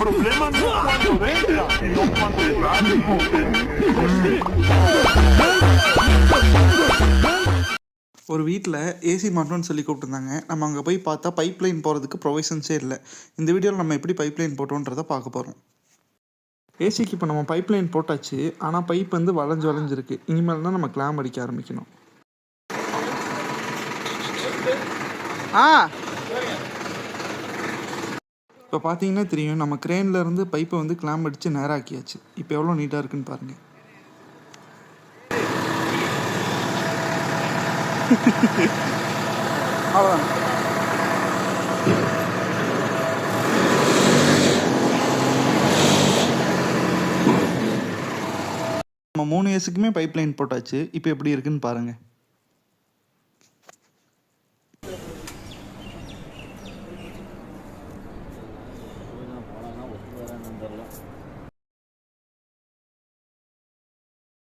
problema no es cuando venga, sino cuando ஒரு வீட்டில் AC மாட்டோம்னு சொல்லி கூப்பிட்டுருந்தாங்க. நம்ம அங்கே போய் பார்த்தா பைப் லைன் போகிறதுக்கு ப்ரொவிஷன்ஸே இல்லை. இந்த வீடியோவில் நம்ம எப்படி பைப் லைன் போட்டோன்றதை பார்க்க போகிறோம். ஏசிக்கு இப்போ நம்ம பைப் லைன் போட்டாச்சு. ஆனால் பைப் வந்து வளைஞ்சிருக்கு. இனிமேல் தான் நம்ம கிளாம் அடிக்க ஆரம்பிக்கணும். இப்போ பார்த்தீங்கன்னா தெரியும், நம்ம கிரேன்லேருந்து பைப்பை வந்து கிளாம் அடித்து நேராக்கியாச்சு. இப்போ எவ்வளோ நீட்டாக இருக்குன்னு பாருங்கள். அவ்வளோதான். நம்ம 3 ஏசிக்குமே பைப் லைன் போட்டாச்சு. இப்போ எப்படி இருக்குன்னு பாருங்கள்.